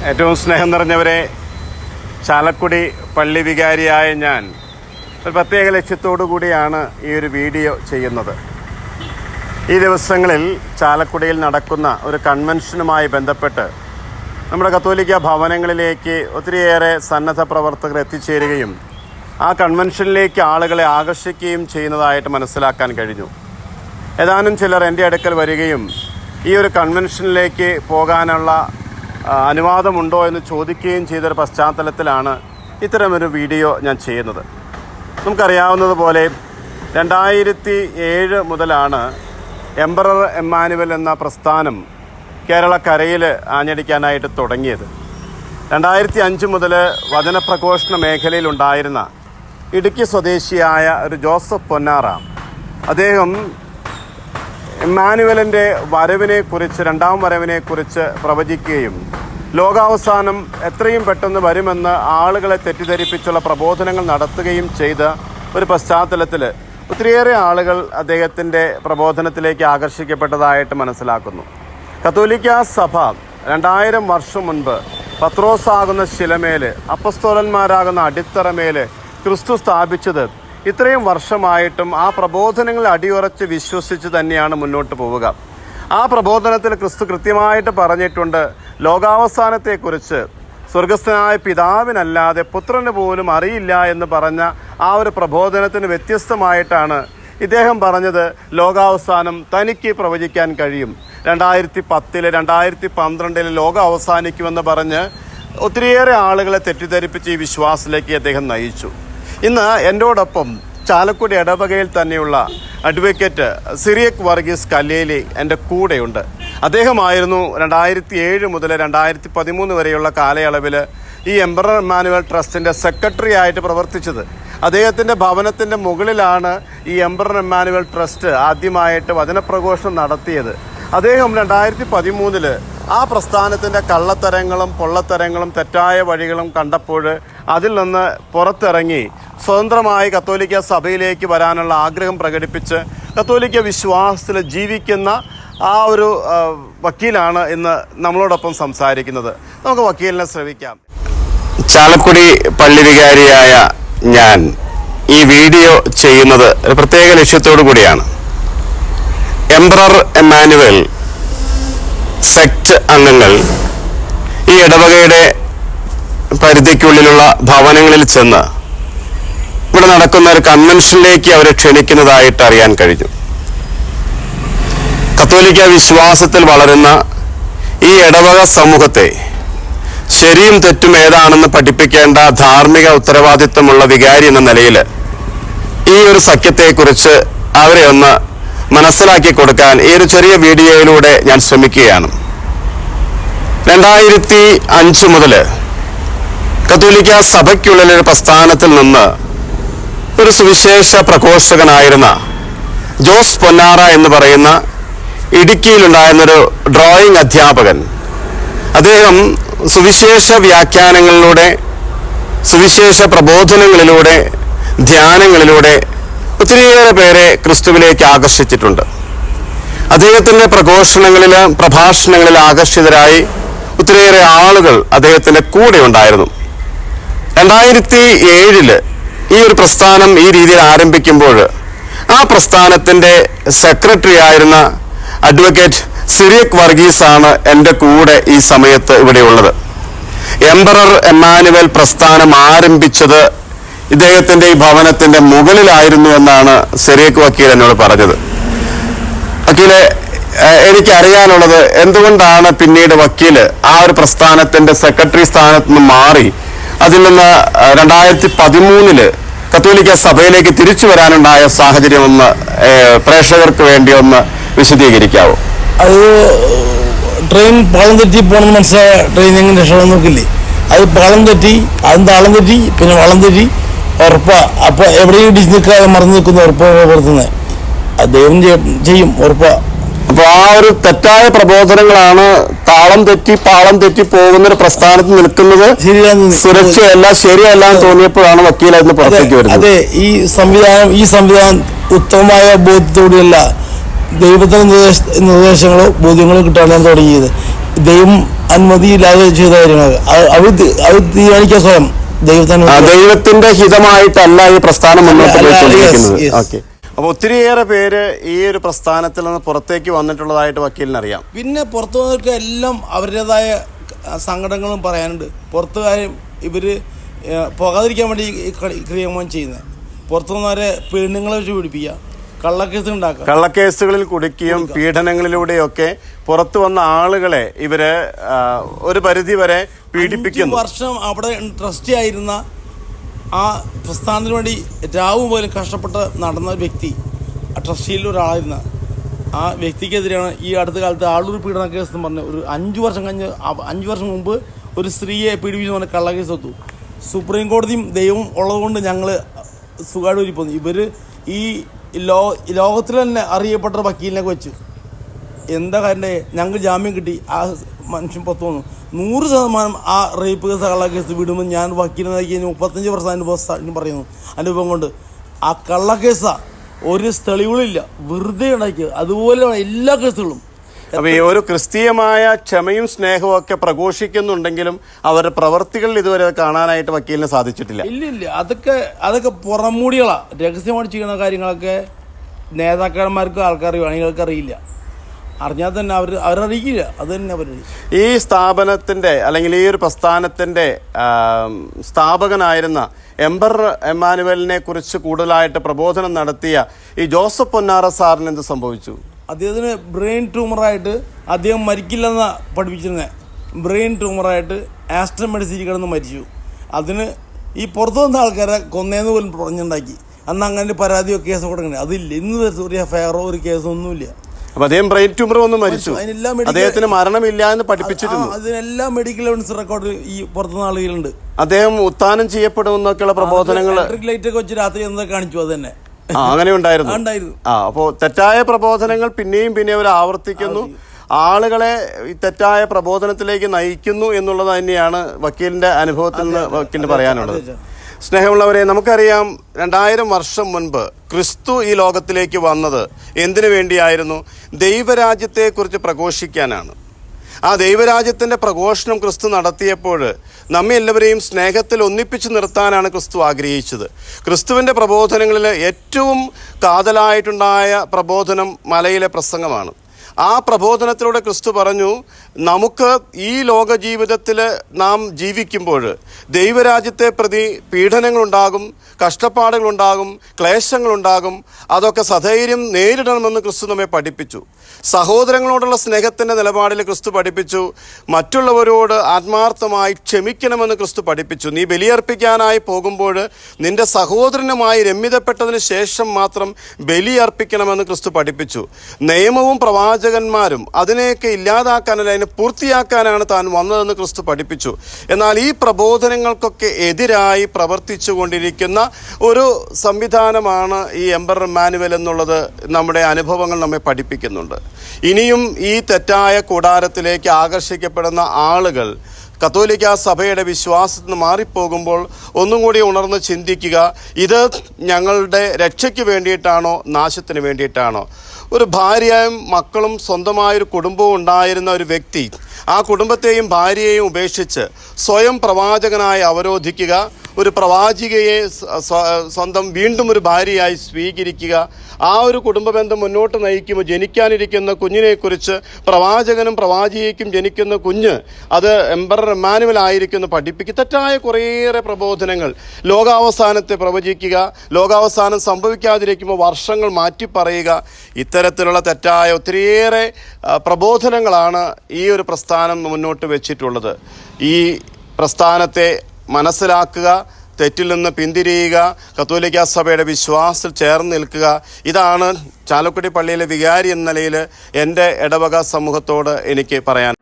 ഏറ്റവും സ്നേഹം നിറഞ്ഞവരെ, ചാലക്കുടി പള്ളി വികാരിയായ ഞാൻ ഒരു പ്രത്യേക ലക്ഷ്യത്തോടു കൂടിയാണ് ഈ ഒരു വീഡിയോ ചെയ്യുന്നത്. ഈ ദിവസങ്ങളിൽ ചാലക്കുടിയിൽ നടക്കുന്ന ഒരു കൺവെൻഷനുമായി ബന്ധപ്പെട്ട് നമ്മുടെ കത്തോലിക്ക ഭവനങ്ങളിലേക്ക് ഒത്തിരിയേറെ സന്നദ്ധ പ്രവർത്തകർ എത്തിച്ചേരുകയും ആ കൺവെൻഷനിലേക്ക് ആളുകളെ ആകർഷിക്കുകയും ചെയ്യുന്നതായിട്ട് മനസ്സിലാക്കാൻ കഴിഞ്ഞു. ഏതാനും ചിലർ എൻ്റെ അടുക്കൽ വരികയും ഈ ഒരു കൺവെൻഷനിലേക്ക് പോകാനുള്ള അനുവാദമുണ്ടോ എന്ന് ചോദിക്കുകയും ചെയ്തൊരു പശ്ചാത്തലത്തിലാണ് ഇത്തരമൊരു വീഡിയോ ഞാൻ ചെയ്യുന്നത്. നമുക്കറിയാവുന്നതുപോലെ 2007 മുതലാണ് എംപറർ എമ്മാനുവൽ എന്ന പ്രസ്ഥാനം കേരളക്കരയിൽ ആഞ്ഞടിക്കാനായിട്ട് തുടങ്ങിയത്. 2005 മുതൽ വചനപ്രഘോഷണ മേഖലയിലുണ്ടായിരുന്ന ഇടുക്കി സ്വദേശിയായ ഒരു ജോസഫ് പൊന്നാറ, അദ്ദേഹം എമ്മാനുവലിൻ്റെ വരവിനെക്കുറിച്ച്, രണ്ടാം വരവിനെക്കുറിച്ച് പ്രവചിക്കുകയും ലോകാവസാനം എത്രയും പെട്ടെന്ന് വരുമെന്ന് ആളുകളെ തെറ്റിദ്ധരിപ്പിച്ചുള്ള പ്രബോധനങ്ങൾ നടത്തുകയും ചെയ്ത ഒരു പശ്ചാത്തലത്തിൽ ഒത്തിരിയേറെ ആളുകൾ അദ്ദേഹത്തിൻ്റെ പ്രബോധനത്തിലേക്ക് ആകർഷിക്കപ്പെട്ടതായിട്ട് മനസ്സിലാക്കുന്നു. കത്തോലിക്ക സഭ 2000 വർഷം മുൻപ് പത്രോസാകുന്ന ശിലമേൽ, അപ്പസ്തോലന്മാരാകുന്ന അടിത്തറമേൽ ക്രിസ്തു സ്ഥാപിച്ചത് ഇത്രയും വർഷമായിട്ടും ആ പ്രബോധനങ്ങൾ അടിയുറച്ച് വിശ്വസിച്ച് തന്നെയാണ് മുന്നോട്ട് പോവുക. ആ പ്രബോധനത്തിൽ ക്രിസ്തു കൃത്യമായിട്ട് പറഞ്ഞിട്ടുണ്ട്, ലോകാവസാനത്തെക്കുറിച്ച് സ്വർഗസ്ഥനായ പിതാവിനല്ലാതെ പുത്രന് പോലും അറിയില്ല എന്ന് പറഞ്ഞ ആ ഒരു പ്രബോധനത്തിന് വ്യത്യസ്തമായിട്ടാണ് ഇദ്ദേഹം പറഞ്ഞത് ലോകാവസാനം തനിക്ക് പ്രവചിക്കാൻ കഴിയും. 2010 2012 ലോകം അവസാനിക്കുമെന്ന് പറഞ്ഞ് ഒത്തിരിയേറെ ആളുകളെ തെറ്റിദ്ധരിപ്പിച്ച് ഈ വിശ്വാസത്തിലേക്ക് അദ്ദേഹം നയിച്ചു. ഇന്ന് എന്നോടൊപ്പം ചാലക്കുടി ഇടവകയിൽ തന്നെയുള്ള അഡ്വക്കേറ്റ് സിറിയക് വർഗീസ് കല്ലേലി എൻ്റെ കൂടെയുണ്ട്. അദ്ദേഹമായിരുന്നു 2007 മുതൽ 2013 വരെയുള്ള കാലയളവിൽ ഈ എംപറർ എമ്മാനുവൽ ട്രസ്റ്റിൻ്റെ സെക്രട്ടറി ആയിട്ട് പ്രവർത്തിച്ചത്. അദ്ദേഹത്തിൻ്റെ ഭവനത്തിൻ്റെ മുകളിലാണ് ഈ എംപറർ എമ്മാനുവൽ ട്രസ്റ്റ് ആദ്യമായിട്ട് വചനപ്രഘോഷണം നടത്തിയത്. അദ്ദേഹം 2013 ആ പ്രസ്ഥാനത്തിൻ്റെ കള്ളത്തരങ്ങളും പൊള്ളത്തരങ്ങളും തെറ്റായ വഴികളും കണ്ടപ്പോൾ അതിൽ നിന്ന് പുറത്തിറങ്ങി സ്വതന്ത്രമായി കത്തോലിക്ക സഭയിലേക്ക് വരാനുള്ള ആഗ്രഹം പ്രകടിപ്പിച്ച് കത്തോലിക്ക വിശ്വാസത്തിൽ ജീവിക്കുന്ന ആ ഒരു വക്കീലാണ് ഇന്ന് നമ്മളോടൊപ്പം സംസാരിക്കുന്നത്. നമുക്ക് വക്കീലിനെ ശ്രവിക്കാം. ചാലക്കുടി പള്ളി വികാരിയായ ഞാൻ ഈ വീഡിയോ ചെയ്യുന്നത് ഒരു പ്രത്യേക ലക്ഷ്യത്തോടു കൂടിയാണ്. എംപറർ എമ്മാനുവൽ സെക്ട് അംഗങ്ങൾ ഈ ഇടവകയുടെ പരിധിക്കുള്ളിലുള്ള ഭവനങ്ങളിൽ ചെന്ന് ഇവിടെ നടക്കുന്ന ഒരു കൺവെൻഷനിലേക്ക് അവരെ ക്ഷണിക്കുന്നതായിട്ട് അറിയാൻ കഴിഞ്ഞു. കത്തോലിക്ക വിശ്വാസത്തിൽ വളരുന്ന ഈ ഇടവക സമൂഹത്തെ ശരിയും തെറ്റും ഏതാണെന്ന് പഠിപ്പിക്കേണ്ട ധാർമ്മിക ഉത്തരവാദിത്വമുള്ള വികാരി എന്ന നിലയിൽ ഈ ഒരു സഖ്യത്തെക്കുറിച്ച് അവരെ ഒന്ന് മനസ്സിലാക്കി കൊടുക്കാൻ ഈ ഒരു ചെറിയ വീഡിയോയിലൂടെ ഞാൻ ശ്രമിക്കുകയാണ്. 2005 മുതൽ കത്തോലിക്ക സഭയ്ക്കുള്ളിലൊരു പ്രസ്ഥാനത്തിൽ നിന്ന് ഒരു സുവിശേഷ പ്രഘോഷകനായിരുന്ന ജോസ് പൊന്നാറ എന്ന് പറയുന്ന ഇടുക്കിയിലുണ്ടായിരുന്നൊരു ഡ്രോയിങ് അധ്യാപകൻ, അദ്ദേഹം സുവിശേഷ വ്യാഖ്യാനങ്ങളിലൂടെ, സുവിശേഷ പ്രബോധനങ്ങളിലൂടെ, ധ്യാനങ്ങളിലൂടെ ഒത്തിരിയേറെ പേരെ ക്രിസ്തുവിലേക്ക് ആകർഷിച്ചിട്ടുണ്ട്. അദ്ദേഹത്തിൻ്റെ പ്രഭാഷണങ്ങളിൽ ആകർഷിതരായി ഒത്തിരിയേറെ ആളുകൾ അദ്ദേഹത്തിൻ്റെ കൂടെ ഉണ്ടായിരുന്നു. 2007 ഈ ഒരു പ്രസ്ഥാനം ഈ രീതിയിൽ ആരംഭിക്കുമ്പോൾ ആ പ്രസ്ഥാനത്തിൻ്റെ സെക്രട്ടറി ആയിരുന്ന അഡ്വക്കേറ്റ് സിറിയക് വർഗീസ് ആണ് എൻ്റെ കൂടെ ഈ സമയത്ത് ഇവിടെയുള്ളത്. എംപറർ എമ്മാനുവൽ പ്രസ്ഥാനം ആരംഭിച്ചത് ഇദ്ദേഹത്തിൻ്റെ ഈ ഭവനത്തിൻ്റെ മുകളിലായിരുന്നു എന്നാണ് സിറിയക് വക്കീൽ എന്നോട് പറഞ്ഞത്. വക്കീലെ, എനിക്കറിയാനുള്ളത് എന്തുകൊണ്ടാണ് പിന്നീട് വക്കീല് ആ ഒരു പ്രസ്ഥാനത്തിൻ്റെ സെക്രട്ടറി സ്ഥാനത്ത് നിന്ന് മാറി അതിൽ നിന്ന് 2013 കത്തോലിക്ക സഭയിലേക്ക് തിരിച്ചു വരാനുണ്ടായ സാഹചര്യം ഒന്ന് പ്രേക്ഷകർക്ക് വേണ്ടി ഒന്ന് വിശദീകരിക്കാവോ? അത് ട്രെയിൻ പാളം തെറ്റി പോകണമെന്ന് മനസ്സിലായ ട്രെയിനിങ് രക്ഷപ്പെടാൻ നോക്കില്ലേ, അത് പാളം തെറ്റി, അതും താളം തെറ്റി, പിന്നെ വളം തെറ്റി, ഉറപ്പാ. അപ്പോൾ എവിടെയും ഇടിച്ച് നിൽക്കാതെ മറന്നു നിൽക്കുന്ന ഉറപ്പാണ് പുറത്തുനിന്ന് അദ്ദേഹം ചെയ്യും, ഉറപ്പാ. അപ്പോൾ ആ ഒരു തെറ്റായ പ്രബോധനങ്ങളാണ് താളം തെറ്റി പാളം തെറ്റി പോകുന്നൊരു പ്രസ്ഥാനത്ത് നിൽക്കുന്നത് സുരക്ഷയല്ല, ശരിയല്ല എന്ന് തോന്നിയപ്പോഴാണ് വക്കീൽ അതിന് പുറത്തേക്ക് വരുന്നത്. അതെ, ഈ സംവിധാനം ഉത്തമമായ ബോധ്യത്തോടെയല്ല ദൈവത്തിന് നിർദ്ദേശങ്ങളോ ബോധ്യങ്ങളോ കിട്ടാനാണ് തുടങ്ങിയത്. ദൈവം അനുമതിയില്ലാതെ ചെയ്ത കാര്യങ്ങൾ അവർ തീരുമാനിക്കാൻ സ്വയം ദൈവത്തിന്റെ ഹിതമായിട്ടല്ല ഈ പ്രസ്ഥാനം മുന്നോട്ട് പോയിക്കൊണ്ടിരിക്കുന്നത്. ഓക്കെ, അപ്പൊ ഒത്തിരിയേറെ പേര് ഈ ഒരു പ്രസ്ഥാനത്തിൽ നിന്ന് പുറത്തേക്ക് വന്നിട്ടുള്ളതായിട്ട് വക്കീലിനറിയാം. പിന്നെ പുറത്തു വന്നവർക്ക് എല്ലാം അവരുടേതായ സങ്കടങ്ങളും പറയാനുണ്ട്. പുറത്തുകാരും ഇവര് പോകാതിരിക്കാൻ വേണ്ടി ക്രിയമം ചെയ്യുന്നത്. പുറത്തു വന്നവരെ പെണ്ണുങ്ങളെ വെച്ച് പിടിപ്പിക്കുക, കള്ളക്കേസുകളിൽ കുടുക്കിയും പീഡനങ്ങളിലൂടെയൊക്കെ പുറത്തു വന്ന ആളുകളെ ഇവര് ഒരു പരിധി വരെ പീഡിപ്പിക്കുന്നു. 5 വർഷം അവിടെ ട്രസ്റ്റി ആയിരുന്ന ആ പ്രസ്ഥാനത്തിന് വേണ്ടി രാവും പോലും കഷ്ടപ്പെട്ട് നടന്ന വ്യക്തി, ആ ട്രസ്റ്റിയിൽ ഒരാളായിരുന്ന ആ വ്യക്തിക്കെതിരെയാണ് ഈ അടുത്ത കാലത്ത് ആളൂർ പീഡന കേസ് എന്ന് പറഞ്ഞ് ഒരു 5 വർഷം മുമ്പ് ഒരു സ്ത്രീയെ പീഡിപ്പിച്ചു പറഞ്ഞ കള്ളക്കേസ് എത്തു. സുപ്രീം കോടതിയും ദൈവം ഉള്ളതുകൊണ്ട് ഞങ്ങൾ സുഖമായിട്ട് ഒരുക്കുന്നു. ഇവര് ഈ ലോകത്തിൽ തന്നെ അറിയപ്പെട്ട വക്കീലിനൊക്കെ വെച്ച് എന്താ കാര്യം, ഞങ്ങൾക്ക് ജാമ്യം കിട്ടി, ആ മനുഷ്യൻ പുറത്തു വന്നു. 100% ആ റേപ്പ് കേസ് കള്ളക്കേസ് വിടുമ്പോൾ ഞാൻ വക്കീലിനെ 35 വർഷം അനുഭവം പറയുന്നു. അനുഭവം കൊണ്ട് ആ കള്ളക്കേസാ ഒരു തെളിവുകളില്ല, വെറുതെ ഉണ്ടാക്കിയത്. അതുപോലെയാണ് എല്ലാ കേസുകളും. അപ്പൊ ഈ ഒരു ക്രിസ്തീയമായ ക്ഷമയും സ്നേഹവും ഒക്കെ പ്രഘോഷിക്കുന്നുണ്ടെങ്കിലും അവരുടെ പ്രവർത്തികളിൽ ഇതുവരെ കാണാനായിട്ട് വക്കീലിന് സാധിച്ചിട്ടില്ല. ഇല്ല, അതൊക്കെ പുറംമൂടികളാ. രഹസ്യമായിട്ട് ചെയ്യുന്ന കാര്യങ്ങളൊക്കെ നേതാക്കന്മാർക്കും ആൾക്കാർക്കും അണികൾക്ക് അറിയില്ല. അറിഞ്ഞാൽ തന്നെ അവരറിയിക്കില്ല. അത് തന്നെ അവർ ഈ സ്ഥാപനത്തിന്റെ അല്ലെങ്കിൽ ഈ ഒരു പ്രസ്ഥാനത്തിന്റെ സ്ഥാപകനായിരുന്ന എംബർ എമ്മാനുവലിനെ കുറിച്ച് കൂടുതലായിട്ട് പ്രബോധനം നടത്തിയ ഈ ജോസഫ് പൊന്നാറ സാറിന് എന്ത് സംഭവിച്ചു? അദ്ദേഹത്തിന് ബ്രെയിൻ ട്യൂമറായിട്ട് അദ്ദേഹം മരിക്കില്ലെന്ന പഠിപ്പിച്ചിരുന്നത്. ബ്രെയിൻ ട്യൂമറായിട്ട് ആസ്ട്രൽ മെഡിസിൻ കിടന്ന് മരിച്ചു. അതിന് ഈ പുറത്തു വന്ന ആൾക്കാരെ കൊന്നേന്ന് പോലും പറഞ്ഞുണ്ടാക്കി. അന്ന് അങ്ങനെ പരാതിയോ കേസോ കൊടുക്കണേ അതില്ല. ഇന്ന് ഒരു എഫ്ഐആറോ ഒരു കേസോ ഒന്നുമില്ല. അപ്പൊ അദ്ദേഹം ബ്രെയിൻ ട്യൂമർ വന്ന് മരിച്ചു. അദ്ദേഹത്തിന് മരണമില്ല എന്ന് പഠിപ്പിച്ചിരുന്നു. അതിനെല്ലാം മെഡിക്കൽ എവിഡൻസ് റെക്കോർഡ് ഈ പുറത്തുനിന്ന് ആളുകളുണ്ട്. അദ്ദേഹം ഉത്ഥാനം ചെയ്യപ്പെടുമെന്നൊക്കെയുള്ള പ്രബോധനങ്ങൾ ലൈറ്റ് ഒക്കെ വെച്ച് രാത്രി എന്താ കാണിച്ചു. അത് തന്നെ അങ്ങനെ ഉണ്ടായിരുന്നു. അപ്പോ തെറ്റായ പ്രബോധനങ്ങൾ പിന്നെയും അവർ ആവർത്തിക്കുന്നു, ആളുകളെ ഈ തെറ്റായ പ്രബോധനത്തിലേക്ക് നയിക്കുന്നു എന്നുള്ളത് തന്നെയാണ് വക്കീലിന്റെ അനുഭവത്തിൽ നിന്ന് വക്കീലിന് പറയാനുള്ളത്. സ്നേഹമുള്ളവരെ, നമുക്കറിയാം 2000 വർഷം മുൻപ് ക്രിസ്തു ഈ ലോകത്തിലേക്ക് വന്നത് എന്തിനു വേണ്ടിയായിരുന്നു? ദൈവരാജ്യത്തെക്കുറിച്ച് പ്രഘോഷിക്കാനാണ്. ആ ദൈവരാജ്യത്തിൻ്റെ പ്രഘോഷണം ക്രിസ്തു നടത്തിയപ്പോൾ നമ്മെ എല്ലാവരെയും സ്നേഹത്തിൽ ഒന്നിപ്പിച്ച് നിർത്താനാണ് ക്രിസ്തു ആഗ്രഹിച്ചത്. ക്രിസ്തുവിൻ്റെ പ്രബോധനങ്ങളിൽ ഏറ്റവും കാതലായിട്ടുണ്ടായ പ്രബോധനം മലയിലെ പ്രസംഗമാണ്. ആ പ്രബോധനത്തിലൂടെ ക്രിസ്തു പറഞ്ഞു, നമുക്ക് ഈ ലോക ജീവിതത്തിൽ നാം ജീവിക്കുമ്പോൾ ദൈവരാജ്യത്തെ പ്രതി പീഡനങ്ങളുണ്ടാകും, കഷ്ടപ്പാടുകളുണ്ടാകും, ക്ലേശങ്ങളുണ്ടാകും. അതൊക്കെ സധൈര്യം നേരിടണമെന്ന് ക്രിസ്തു നമ്മെ പഠിപ്പിച്ചു. സഹോദരങ്ങളോടുള്ള സ്നേഹത്തിൻ്റെ നിലപാടിൽ ക്രിസ്തു പഠിപ്പിച്ചു. മറ്റുള്ളവരോട് ആത്മാർത്ഥമായി ക്ഷമിക്കണമെന്ന് ക്രിസ്തു പഠിപ്പിച്ചു. നീ ബലിയർപ്പിക്കാനായി പോകുമ്പോൾ നിന്റെ സഹോദരനുമായി രമ്യതപ്പെട്ടതിന് ശേഷം മാത്രം ബലിയർപ്പിക്കണമെന്ന് ക്രിസ്തു പഠിപ്പിച്ചു. നിയമവും പ്രവാചകന്മാരും അതിനെയൊക്കെ ഇല്ലാതാക്കാനല്ല, അതിനെ പൂർത്തിയാക്കാനാണ് താൻ വന്നതെന്ന് ക്രിസ്തു പഠിപ്പിച്ചു. എന്നാൽ ഈ പ്രബോധനങ്ങൾക്കൊക്കെ എതിരായി പ്രവർത്തിച്ചു കൊണ്ടിരിക്കുന്ന ഒരു സംവിധാനമാണ് ഈ എംബർ എമ്മാനുവൽ എന്നുള്ളത് നമ്മുടെ അനുഭവങ്ങൾ നമ്മെ പഠിപ്പിക്കുന്നുണ്ട്. ഇനിയും ഈ തെറ്റായ കൂടാരത്തിലേക്ക് ആകർഷിക്കപ്പെടുന്ന ആളുകൾ കത്തോലിക്ക സഭയുടെ വിശ്വാസത്തിൽ നിന്ന് മാറിപ്പോകുമ്പോൾ ഒന്നും കൂടി ഉണർന്ന് ചിന്തിക്കുക, ഇത് ഞങ്ങളുടെ രക്ഷയ്ക്ക് വേണ്ടിയിട്ടാണോ നാശത്തിന് വേണ്ടിയിട്ടാണോ? ഒരു ഭാര്യയും മക്കളും സ്വന്തമായൊരു കുടുംബവും ഉണ്ടായിരുന്ന ഒരു വ്യക്തി ആ കുടുംബത്തെയും ഭാര്യയെയും ഉപേക്ഷിച്ച് സ്വയം പ്രവാചകനായി അവരോധിക്കുക, ഒരു പ്രവാചികയെ സ്വന്തം വീണ്ടും ഒരു ഭാര്യയായി സ്വീകരിക്കുക. ആ ഒരു കുടുംബ ബന്ധം മുന്നോട്ട് നയിക്കുമ്പോൾ ജനിക്കാനിരിക്കുന്ന കുഞ്ഞിനെക്കുറിച്ച് പ്രവാചകനും പ്രവാചികയ്ക്കും ജനിക്കുന്ന കുഞ്ഞ് അത് എംബർ എമ്മാനുവൽ ആയിരിക്കുമെന്ന് പഠിപ്പിക്കുക. തെറ്റായ കുറേയേറെ പ്രബോധനങ്ങൾ, ലോകാവസാനത്തെ പ്രവചിക്കുക, ലോകാവസാനം സംഭവിക്കാതിരിക്കുമ്പോൾ വർഷങ്ങൾ മാറ്റിപ്പറയുക, ഇത്തരത്തിലുള്ള തെറ്റായ ഒത്തിരിയേറെ പ്രബോധനങ്ങളാണ് ഈ ഒരു പ്രസ്ഥാനം മുന്നോട്ട് വെച്ചിട്ടുള്ളത്. ഈ പ്രസ്ഥാനത്തെ മനസ്സിലാക്കുക, തെറ്റിൽ നിന്ന് പിന്തിരിയുക, കത്തോലിക്ക സഭയുടെ വിശ്വാസത്തിൽ ചേർന്ന് നിൽക്കുക. ഇതാണ് ചാലക്കുടി പള്ളിയിലെ വികാരി എന്ന നിലയിൽ എൻ്റെ ഇടവക സമൂഹത്തോട് എനിക്ക് പറയാൻ